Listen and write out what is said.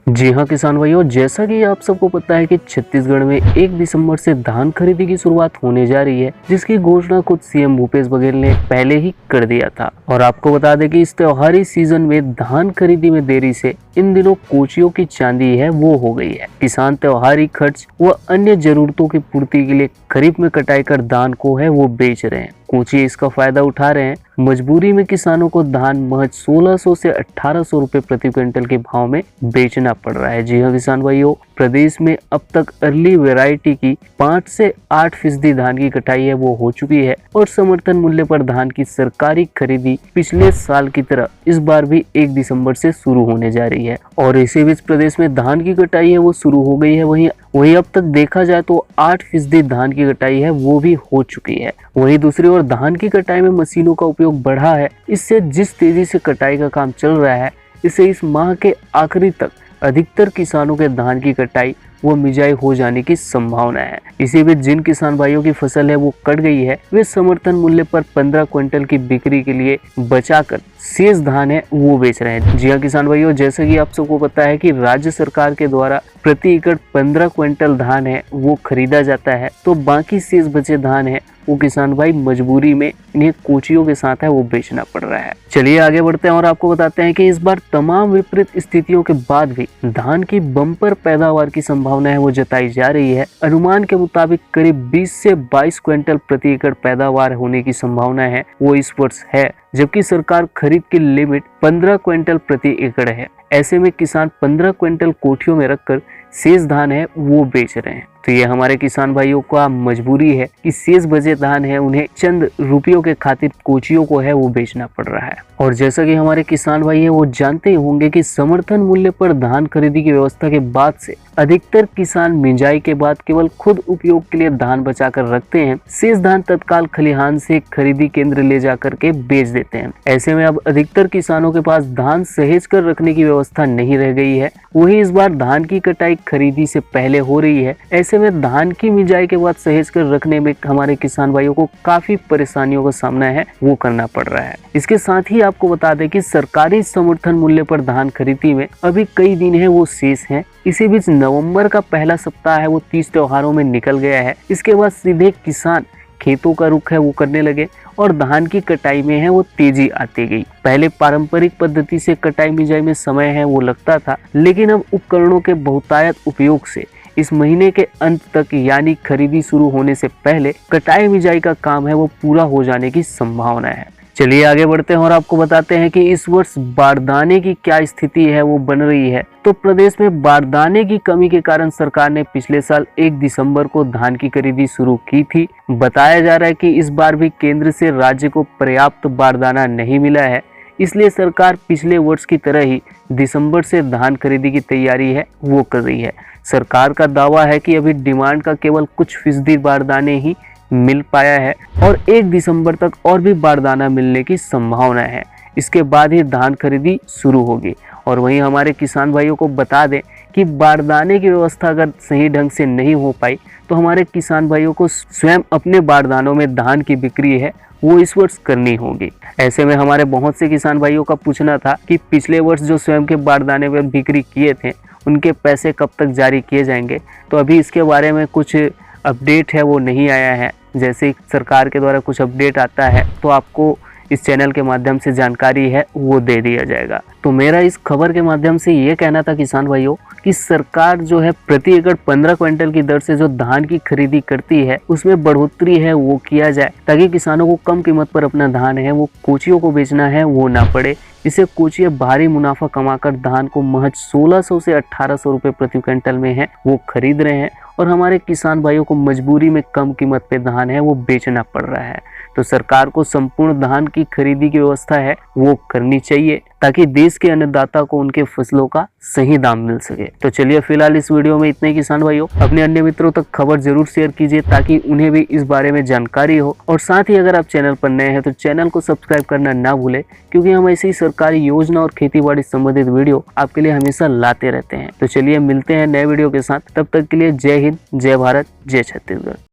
जी हाँ किसान भाइयों, जैसा कि आप सबको पता है कि छत्तीसगढ़ में 1 दिसंबर से धान खरीदी की शुरुआत होने जा रही है, जिसकी घोषणा खुद सीएम भूपेश बघेल ने पहले ही कर दिया था। और आपको बता दें कि इस त्योहारी सीजन में धान खरीदी में देरी से इन दिनों कोचियों की चांदी है वो हो गई है। किसान त्योहारी खर्च व अन्य जरूरतों की पूर्ति के लिए खरीफ में कटाई कर धान को है वो बेच रहे हैं। कोचिए इसका फायदा उठा रहे हैं। मजबूरी में किसानों को धान महज 1600 से 1800 रुपए प्रति क्विंटल के भाव में बेचना पड़ रहा है। जी हाँ किसान भाइयों, प्रदेश में अब तक अर्ली वैरायटी की 5 से 8% धान की कटाई है वो हो चुकी है और समर्थन मूल्य पर धान की सरकारी खरीदी पिछले साल की तरह इस बार भी 1 दिसंबर से शुरू होने जा रही है। और इसी बीच प्रदेश में धान की कटाई है वो शुरू हो गई है। वहीं अब तक देखा जाए तो 8% धान की कटाई है वो भी हो चुकी है। वहीं दूसरी ओर धान की कटाई में मशीनों का उपयोग बढ़ा है। इससे जिस तेजी से कटाई का काम चल रहा है, इससे इस माह के आखिरी तक अधिकतर किसानों के धान की कटाई वो मिजाई हो जाने की संभावना है। इसी बीच जिन किसान भाइयों की फसल है वो कट गई है, वे समर्थन मूल्य पर 15 क्विंटल की बिक्री के लिए बचाकर शेष धान है वो बेच रहे हैं। जी हाँ किसान भाइयों, जैसे कि आप सबको पता है कि राज्य सरकार के द्वारा प्रति एकड़ 15 क्विंटल धान है वो खरीदा जाता है, तो बाकी शेष बचे धान है वो किसान भाई मजबूरी में इन्हें कोचियों के साथ है वो बेचना पड़ रहा है। चलिए आगे बढ़ते हैं और आपको बताते हैं कि इस बार तमाम विपरीत स्थितियों के बाद भी धान की बम्पर पैदावार की संभावना है वो जताई जा रही है। अनुमान के मुताबिक करीब 20 से 22 क्विंटल प्रति एकड़ पैदावार होने की संभावना है वो इस वर्ष है, जबकि सरकार खरीद की लिमिट 15 क्विंटल प्रति एकड़ है। ऐसे में किसान 15 क्विंटल कोठियों में रखकर शेष धान है वो बेच रहे हैं। तो ये हमारे किसान भाइयों का मजबूरी है कि शेष बचे धान है उन्हें चंद रुपयों के खातिर कोचियों को है वो बेचना पड़ रहा है। और जैसा कि हमारे किसान भाई है वो जानते ही होंगे कि समर्थन मूल्य पर धान खरीदी की व्यवस्था के बाद से अधिकतर किसान मिंजाई के बाद केवल खुद उपयोग के लिए धान बचा कर रखते हैं। शेष धान तत्काल खलिहान से खरीदी केंद्र ले जाकर के बेच देते हैं। ऐसे में अब अधिकतर किसानों के पास धान सहेज कर रखने की व्यवस्था नहीं रह गई है। वही इस बार धान की कटाई खरीदी से पहले हो रही है। ऐसे में धान की मिंजाई के बाद सहेज कर रखने में हमारे किसान भाइयों को काफी परेशानियों का सामना है वो करना पड़ रहा है। इसके साथ ही आपको बता दें कि सरकारी समर्थन मूल्य पर धान खरीदी में अभी कई दिन है वो शेष हैं। इसी बीच नवंबर का पहला सप्ताह है वो 30 त्योहारों में निकल गया है। इसके बाद सीधे किसान खेतों का रुख है वो करने लगे और धान की कटाई में है वो तेजी आती गई। पहले पारंपरिक पद्धति से कटाई मिजाई में समय है वो लगता था, लेकिन अब उपकरणों के बहुतायत उपयोग से इस महीने के अंत तक यानी खरीदी शुरू होने से पहले कटाई मिजाई का काम है वो पूरा हो जाने की संभावना है। चलिए आगे बढ़ते हैं और आपको बताते हैं कि इस वर्ष बारदाने की क्या स्थिति है वो बन रही है। तो प्रदेश में बारदाने की कमी के कारण सरकार ने पिछले साल 1 दिसंबर को धान की खरीदी शुरू की थी। बताया जा रहा है कि इस बार भी केंद्र से राज्य को पर्याप्त बारदाना नहीं मिला है, इसलिए सरकार पिछले वर्ष की तरह ही दिसंबर से धान खरीदी की तैयारी है वो कर रही है। सरकार का दावा है कि अभी डिमांड का केवल कुछ फीसदी बारदाने ही मिल पाया है और 1 दिसंबर तक और भी बारदाना मिलने की संभावना है। इसके बाद ही धान खरीदी शुरू होगी। और वहीं हमारे किसान भाइयों को बता दें कि बारदाने की व्यवस्था अगर सही ढंग से नहीं हो पाई तो हमारे किसान भाइयों को स्वयं अपने बारदानों में धान की बिक्री है वो इस वर्ष करनी होगी। ऐसे में हमारे बहुत से किसान भाइयों का पूछना था कि पिछले वर्ष जो स्वयं के बारदाने पर बिक्री किए थे उनके पैसे कब तक जारी किए जाएंगे। तो अभी इसके बारे में कुछ अपडेट है वो नहीं आया है। जैसे सरकार के द्वारा कुछ अपडेट आता है तो आपको इस चैनल के माध्यम से जानकारी है वो दे दिया जाएगा। तो मेरा इस खबर के माध्यम से ये कहना था किसान भाइयों कि सरकार जो है प्रति एकड़ 15 क्विंटल की दर से जो धान की खरीदी करती है उसमें बढ़ोतरी है वो किया जाए, ताकि किसानों को कम कीमत पर अपना धान है वो कोचियों को बेचना है वो ना पड़े। इससे कोचिए भारी मुनाफा कमाकर धान को महज 1600 से 1800 रुपए प्रति क्विंटल में है वो खरीद रहे हैं और हमारे किसान भाइयों को मजबूरी में कम कीमत पे धान है वो बेचना पड़ रहा है। तो सरकार को संपूर्ण धान की खरीदी की व्यवस्था है वो करनी चाहिए, ताकि देश के अन्नदाता को उनके फसलों का सही दाम मिल सके। तो चलिए फिलहाल इस वीडियो में इतने किसान भाइयों, अपने अन्य मित्रों तक खबर जरूर शेयर कीजिए ताकि उन्हें भी इस बारे में जानकारी हो। और साथ ही अगर आप चैनल पर नए हैं तो चैनल को सब्सक्राइब करना ना भूले, क्योंकि हम ऐसी सरकारी योजना और खेती बाड़ी संबंधित वीडियो आपके लिए हमेशा लाते रहते हैं। तो चलिए मिलते हैं नए वीडियो के साथ, तब तक के लिए जय हिंद, जय भारत, जय छत्तीसगढ़।